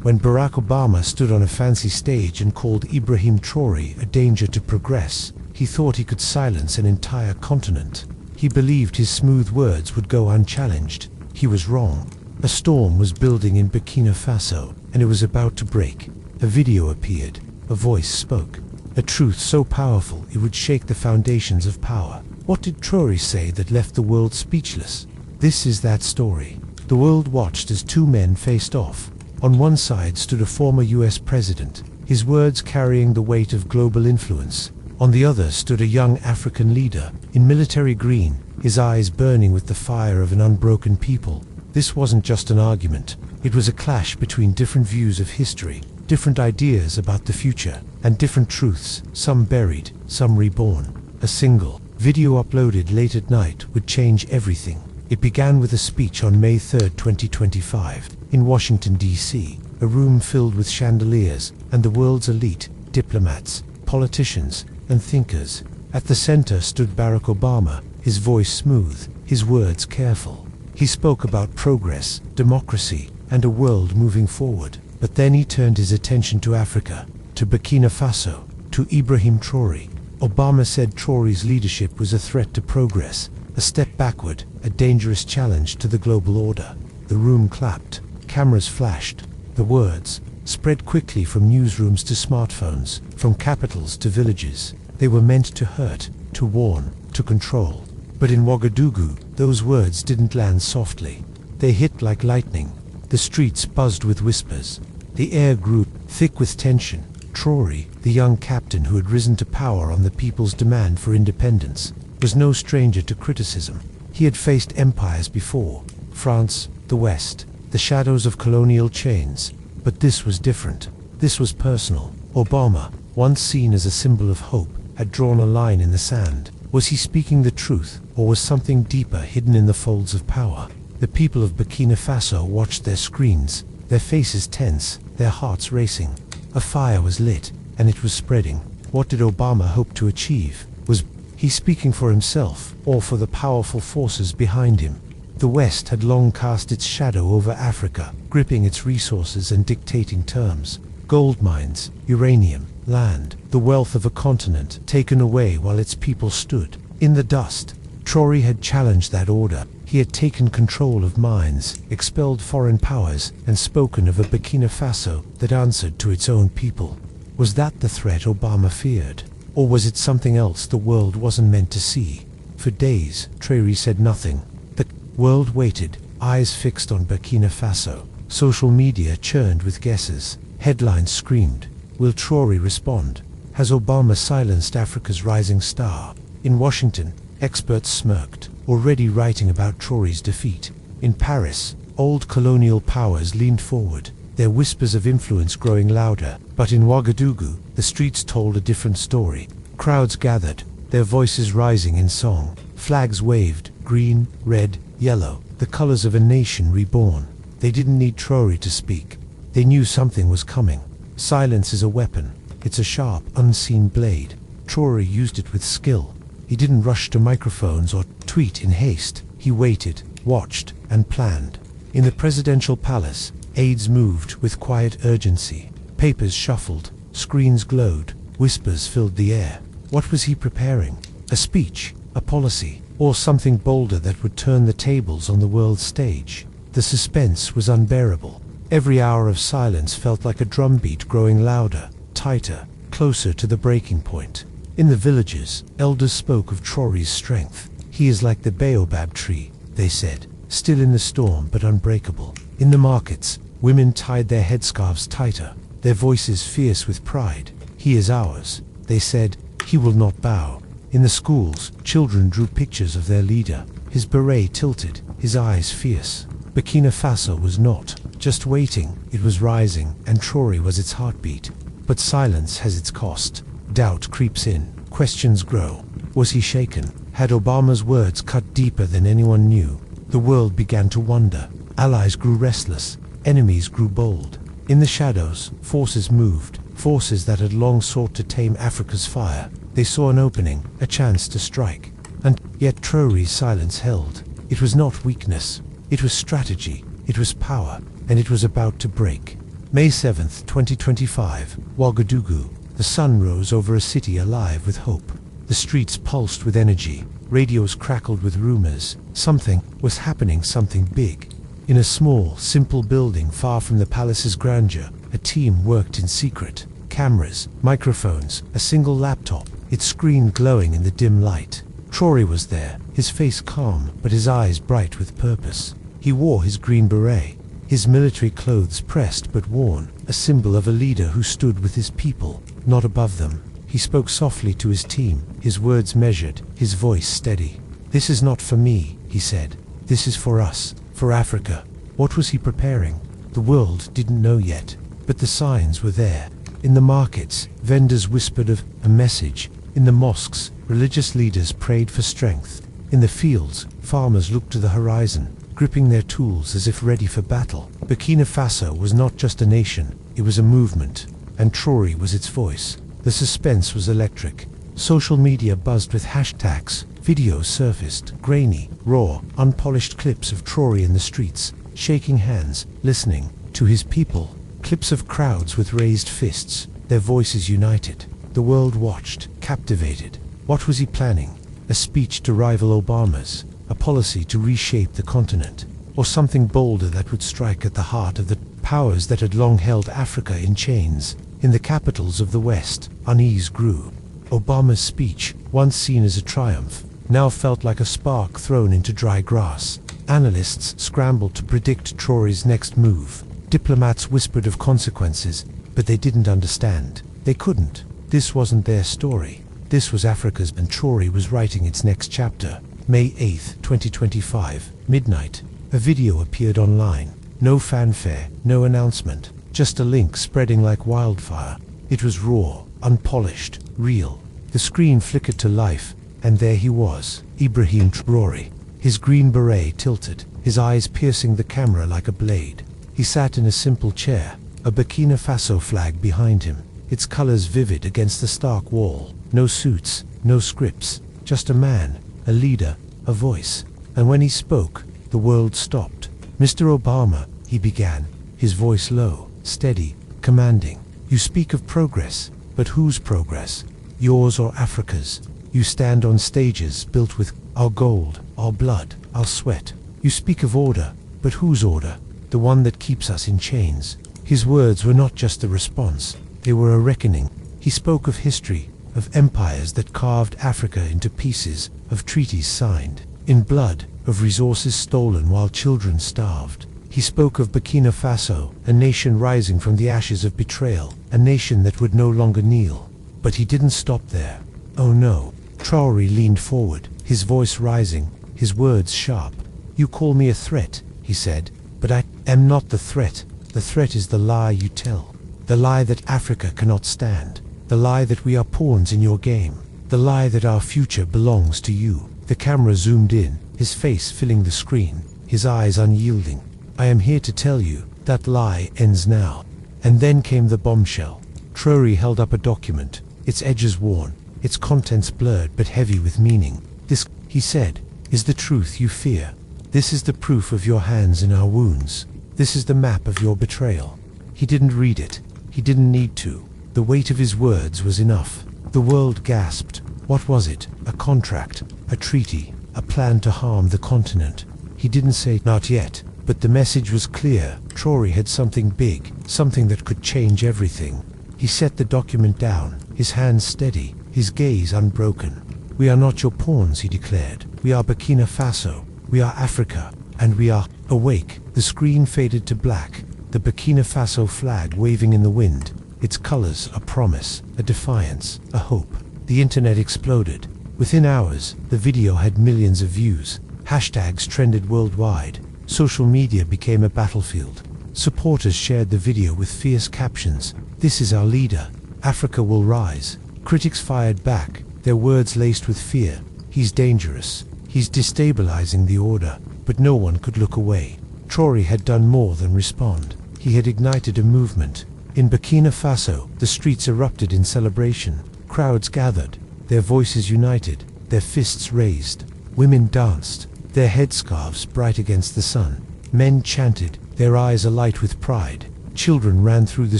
when Barack Obama stood on a fancy stage and called Ibrahim Traoré a danger to progress, he thought he could silence an entire continent. He believed his smooth words would go unchallenged. He was wrong. A storm was building in Burkina Faso, and it was about to break. A video appeared. A voice spoke. A truth so powerful it would shake the foundations of power. What did Traore say that left the world speechless? This is that story. The world watched as two men faced off. On one side stood a former US president, his words carrying the weight of global influence. On the other stood a young African leader, in military green, his eyes burning with the fire of an unbroken people. This wasn't just an argument. It was a clash between different views of history, different ideas about the future, and different truths, some buried, some reborn. A single video uploaded late at night would change everything. It began with a speech on May 3, 2025, in Washington, D.C., a room filled with chandeliers and the world's elite, diplomats, politicians, and thinkers. At the center stood Barack Obama, his voice smooth, his words careful. He spoke about progress, democracy, and a world moving forward. But then he turned his attention to Africa, to Burkina Faso, to Ibrahim Traoré. Obama said Traoré's leadership was a threat to progress, a step backward, a dangerous challenge to the global order. The room clapped, cameras flashed. The words spread quickly from newsrooms to smartphones, from capitals to villages. They were meant to hurt, to warn, to control. But in Ouagadougou, those words didn't land softly. They hit like lightning. The streets buzzed with whispers. The air grew thick with tension. Traoré, the young captain who had risen to power on the people's demand for independence, was no stranger to criticism. He had faced empires before, France, the West, the shadows of colonial chains. But this was different. This was personal. Obama, once seen as a symbol of hope, had drawn a line in the sand. Was he speaking the truth, or was something deeper hidden in the folds of power? The people of Burkina Faso watched their screens, their faces tense, their hearts racing. A fire was lit, and it was spreading. What did Obama hope to achieve? Was he speaking for himself, or for the powerful forces behind him? The West had long cast its shadow over Africa, gripping its resources and dictating terms. Gold mines, uranium, land, the wealth of a continent taken away while its people stood in the dust. Traoré had challenged that order. He had taken control of mines, expelled foreign powers, and spoken of a Burkina Faso that answered to its own people. Was that the threat Obama feared? Or was it something else the world wasn't meant to see? For days, Traoré said nothing. The world waited, eyes fixed on Burkina Faso. Social media churned with guesses. Headlines screamed, will Traoré respond? Has Obama silenced Africa's rising star? In Washington, experts smirked, already writing about Traoré's defeat. In Paris, old colonial powers leaned forward, their whispers of influence growing louder. But in Ouagadougou, the streets told a different story. Crowds gathered, their voices rising in song. Flags waved, green, red, yellow, the colors of a nation reborn. They didn't need Traoré to speak. They knew something was coming. Silence is a weapon. It's a sharp, unseen blade. Traoré used it with skill. He didn't rush to microphones or tweet in haste. He waited, watched, and planned. In the presidential palace, aides moved with quiet urgency. Papers shuffled, screens glowed, whispers filled the air. What was he preparing? A speech, a policy, or something bolder that would turn the tables on the world stage? The suspense was unbearable. Every hour of silence felt like a drumbeat growing louder, tighter, closer to the breaking point. In the villages, elders spoke of Traoré's strength. He is like the baobab tree, they said, still in the storm but unbreakable. In the markets, women tied their headscarves tighter, their voices fierce with pride. He is ours, they said, he will not bow. In the schools, children drew pictures of their leader, his beret tilted, his eyes fierce. Burkina Faso was not just waiting, it was rising, and Traoré was its heartbeat. But silence has its cost. Doubt creeps in, questions grow. Was he shaken? Had Obama's words cut deeper than anyone knew? The world began to wonder. Allies grew restless, enemies grew bold. In the shadows, forces moved, forces that had long sought to tame Africa's fire. They saw an opening, a chance to strike. And yet Traoré's silence held. It was not weakness. It was strategy, it was power, and it was about to break. May 7th, 2025, Ouagadougou. The sun rose over a city alive with hope. The streets pulsed with energy. Radios crackled with rumors. Something was happening, something big. In a small, simple building far from the palace's grandeur, a team worked in secret. Cameras, microphones, a single laptop, its screen glowing in the dim light. Traore was there, his face calm, but his eyes bright with purpose. He wore his green beret, his military clothes pressed but worn, a symbol of a leader who stood with his people, not above them. He spoke softly to his team, his words measured, his voice steady. "This is not for me," he said. "This is for us, for Africa." What was he preparing? The world didn't know yet, but the signs were there. In the markets, vendors whispered of a message. In the mosques, religious leaders prayed for strength. In the fields, farmers looked to the horizon, gripping their tools as if ready for battle. Burkina Faso was not just a nation, it was a movement, and Traore was its voice. The suspense was electric. Social media buzzed with hashtags. Videos surfaced, grainy, raw, unpolished clips of Traore in the streets, shaking hands, listening to his people. Clips of crowds with raised fists, their voices united. The world watched, captivated. What was he planning? A speech to rival Obama's? A policy to reshape the continent? Or something bolder that would strike at the heart of the powers that had long held Africa in chains? In the capitals of the West, unease grew. Obama's speech, once seen as a triumph, now felt like a spark thrown into dry grass. Analysts scrambled to predict Traore's next move. Diplomats whispered of consequences, but they didn't understand. They couldn't. This wasn't their story. This was Africa's, and Traore was writing its next chapter. May 8th, 2025, midnight. A video appeared online. No fanfare, no announcement, just a link spreading like wildfire. It was raw, unpolished, real. The screen flickered to life, and there he was, Ibrahim Traoré. His green beret tilted, his eyes piercing the camera like a blade. He sat in a simple chair, a Burkina Faso flag behind him, its colors vivid against the stark wall. No suits, no scripts, just a man, a leader, a voice. And when he spoke, the world stopped. "Mr. Obama," he began, his voice low, steady, commanding. "You speak of progress, but whose progress? Yours or Africa's? You stand on stages built with our gold, our blood, our sweat. You speak of order, but whose order? The one that keeps us in chains." His words were not just a response, they were a reckoning. He spoke of history, of empires that carved Africa into pieces, of treaties signed in blood, of resources stolen while children starved. He spoke of Burkina Faso, a nation rising from the ashes of betrayal, a nation that would no longer kneel. But he didn't stop there. Oh no. Traore leaned forward, his voice rising, his words sharp. "You call me a threat," he said, "but I am not the threat. The threat is the lie you tell. The lie that Africa cannot stand. The lie that we are pawns in your game. The lie that our future belongs to you." The camera zoomed in, his face filling the screen, his eyes unyielding. "I am here to tell you, that lie ends now." And then came the bombshell. Traore held up a document, its edges worn, its contents blurred but heavy with meaning. "This," he said, "is the truth you fear. This is the proof of your hands in our wounds. This is the map of your betrayal." He didn't read it. He didn't need to. The weight of his words was enough. The world gasped. What was it? A contract, a treaty, a plan to harm the continent. He didn't say, "Not yet," but the message was clear. Traore had something big, something that could change everything. He set the document down, his hands steady, his gaze unbroken. "We are not your pawns," he declared. "We are Burkina Faso. We are Africa. And we are awake." The screen faded to black, the Burkina Faso flag waving in the wind, its colors a promise, a defiance, a hope. The internet exploded. Within hours, the video had millions of views. Hashtags trended worldwide. Social media became a battlefield. Supporters shared the video with fierce captions. "This is our leader. Africa will rise." Critics fired back, their words laced with fear. "He's dangerous. He's destabilizing the order." But no one could look away. Traore had done more than respond. He had ignited a movement. In Burkina Faso, the streets erupted in celebration. Crowds gathered, their voices united, their fists raised. Women danced, their headscarves bright against the sun. Men chanted, their eyes alight with pride. Children ran through the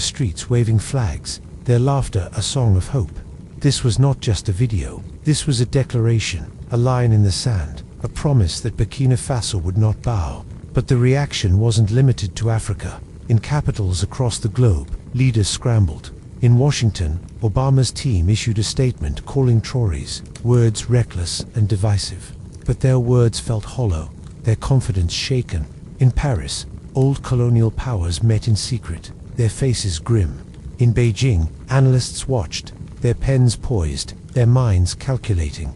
streets waving flags, their laughter a song of hope. This was not just a video. This was a declaration, a line in the sand, a promise that Burkina Faso would not bow. But the reaction wasn't limited to Africa. In capitals across the globe, leaders scrambled. In Washington, Obama's team issued a statement calling Traore's words reckless and divisive. But their words felt hollow, their confidence shaken. In Paris, old colonial powers met in secret, their faces grim. In Beijing, analysts watched, their pens poised, their minds calculating.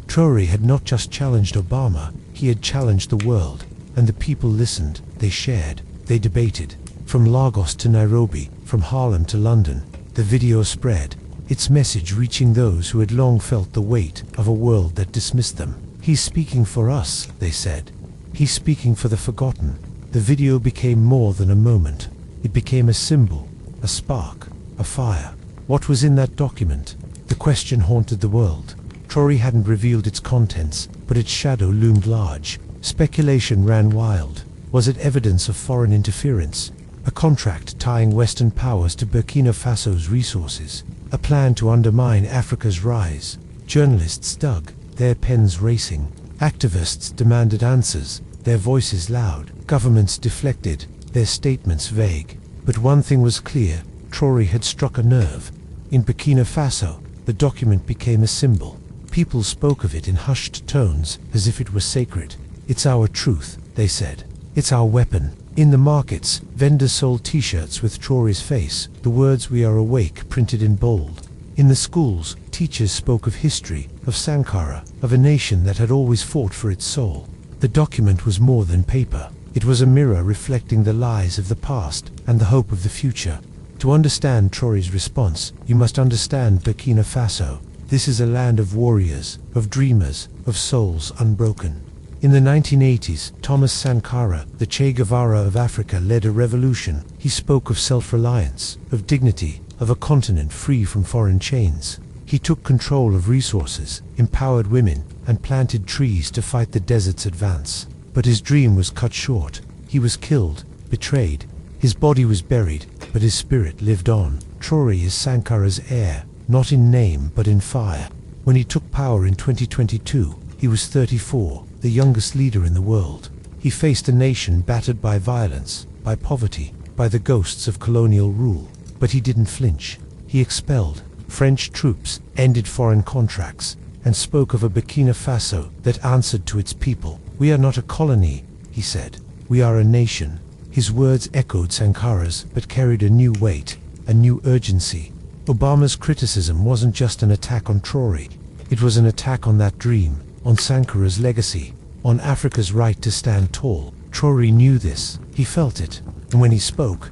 Traore had not just challenged Obama, he had challenged the world, and the people listened, they shared, they debated. From Lagos to Nairobi, from Harlem to London, the video spread, its message reaching those who had long felt the weight of a world that dismissed them. He's speaking for us, they said. He's speaking for the forgotten. The video became more than a moment. It became a symbol, a spark, a fire. What was in that document? The question haunted the world. Traore hadn't revealed its contents, but its shadow loomed large. Speculation ran wild. Was it evidence of foreign interference? A contract tying Western powers to Burkina Faso's resources? A plan to undermine Africa's rise? Journalists dug, their pens racing. Activists demanded answers, their voices loud. Governments deflected, their statements vague. But one thing was clear, Traore had struck a nerve. In Burkina Faso, the document became a symbol. People spoke of it in hushed tones, as if it were sacred. It's our truth, they said. It's our weapon. In the markets, vendors sold t-shirts with Traore's face, the words "We are awake" printed in bold. In the schools, teachers spoke of history, of Sankara, of a nation that had always fought for its soul. The document was more than paper. It was a mirror reflecting the lies of the past and the hope of the future. To understand Traore's response, you must understand Burkina Faso. This is a land of warriors, of dreamers, of souls unbroken. In the 1980s, Thomas Sankara, the Che Guevara of Africa, led a revolution. He spoke of self-reliance, of dignity, of a continent free from foreign chains. He took control of resources, empowered women, and planted trees to fight the desert's advance. But his dream was cut short. He was killed, betrayed. His body was buried, but his spirit lived on. Traore is Sankara's heir, not in name but in fire. When he took power in 2022, he was 34, the youngest leader in the world. He faced a nation battered by violence, by poverty, by the ghosts of colonial rule. But he didn't flinch. He expelled French troops, ended foreign contracts, and spoke of a Burkina Faso that answered to its people. We are not a colony, he said. We are a nation. His words echoed Sankara's, but carried a new weight, a new urgency. Obama's criticism wasn't just an attack on Traore. It was an attack on that dream, on Sankara's legacy, on Africa's right to stand tall. Traore knew this. He felt it. And when he spoke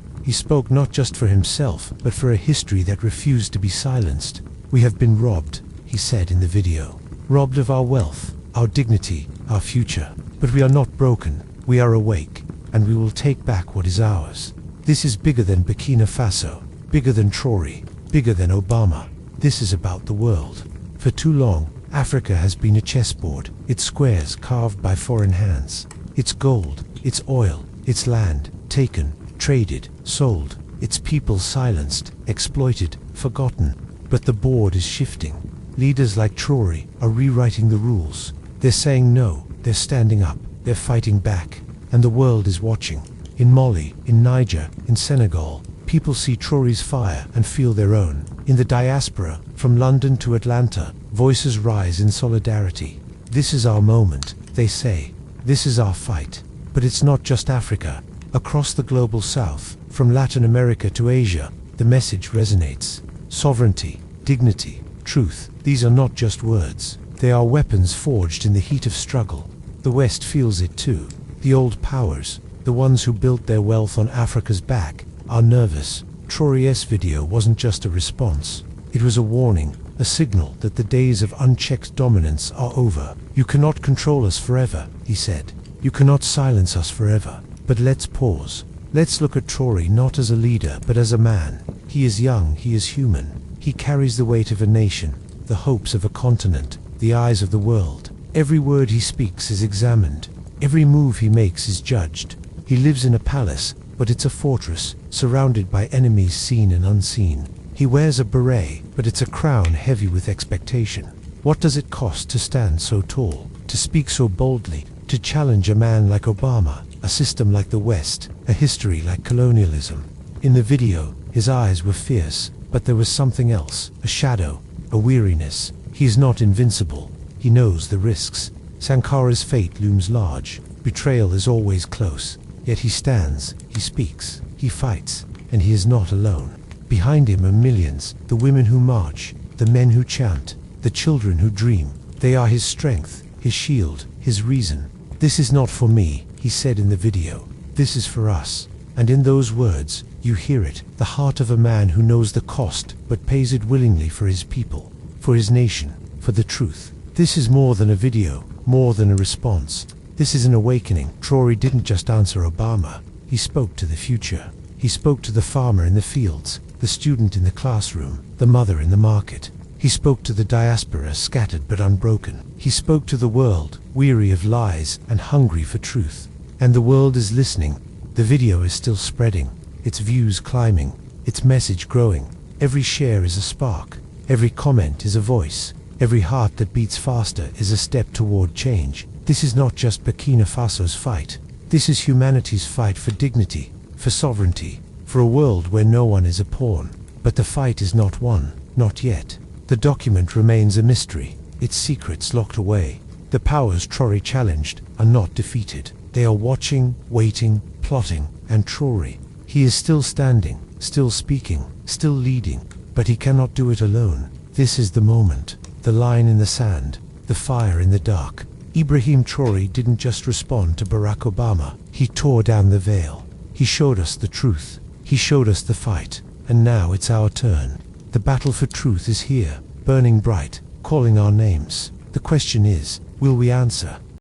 not just for himself, but for a history that refused to be silenced. We have been robbed, he said in the video. Robbed of our wealth, our dignity, our future. But we are not broken. We are awake, and we will take back what is ours. This is bigger than Burkina Faso, bigger than Traore, bigger than Obama. This is about the world. For too long, Africa has been a chessboard, its squares carved by foreign hands. Its gold, its oil, its land, taken, traded, sold, its people silenced, exploited, forgotten. But the board is shifting. Leaders like Traore are rewriting the rules. They're saying no, they're standing up, they're fighting back, and the world is watching. In Mali, in Niger, in Senegal, people see Traore's fire and feel their own. In the diaspora, from London to Atlanta, voices rise in solidarity. This is our moment, they say. This is our fight. But it's not just Africa. Across the global south, from Latin America to Asia, the message resonates. Sovereignty, dignity, truth, these are not just words. They are weapons forged in the heat of struggle. The West feels it too. The old powers, the ones who built their wealth on Africa's back, are nervous. Traore's video wasn't just a response. It was a warning, a signal that the days of unchecked dominance are over. You cannot control us forever, he said. You cannot silence us forever. But let's pause. Let's look at Traore not as a leader, but as a man. He is young, he is human. He carries the weight of a nation, the hopes of a continent, the eyes of the world. Every word he speaks is examined. Every move he makes is judged. He lives in a palace, but it's a fortress, surrounded by enemies seen and unseen. He wears a beret, but it's a crown heavy with expectation. What does it cost to stand so tall, to speak so boldly, to challenge a man like Obama, a system like the West, a history like colonialism? In the video, his eyes were fierce, but there was something else, a shadow, a weariness. He is not invincible. He knows the risks. Sankare's fate looms large. Betrayal is always close. Yet he stands, he speaks, he fights, and he is not alone. Behind him are millions, the women who march, the men who chant, the children who dream. They are his strength, his shield, his reason. This is not for me, he said in the video. This is for us. And in those words, you hear it, the heart of a man who knows the cost, but pays it willingly for his people, for his nation, for the truth. This is more than a video, more than a response. This is an awakening. Traore didn't just answer Obama. He spoke to the future. He spoke to the farmer in the fields, the student in the classroom, the mother in the market. He spoke to the diaspora, scattered but unbroken. He spoke to the world, weary of lies and hungry for truth. And the world is listening. The video is still spreading, its views climbing, its message growing. Every share is a spark. Every comment is a voice. Every heart that beats faster is a step toward change. This is not just Burkina Faso's fight. This is humanity's fight for dignity, for sovereignty, for a world where no one is a pawn. But the fight is not won, not yet. The document remains a mystery, its secrets locked away. The powers Traore challenged are not defeated. They are watching, waiting, plotting, and Traore, he is still standing, still speaking, still leading, but he cannot do it alone. This is the moment, the line in the sand, the fire in the dark. Ibrahim Traoré didn't just respond to Barack Obama. He tore down the veil. He showed us the truth. He showed us the fight. And now it's our turn. The battle for truth is here, burning bright, calling our names. The question is, will we answer?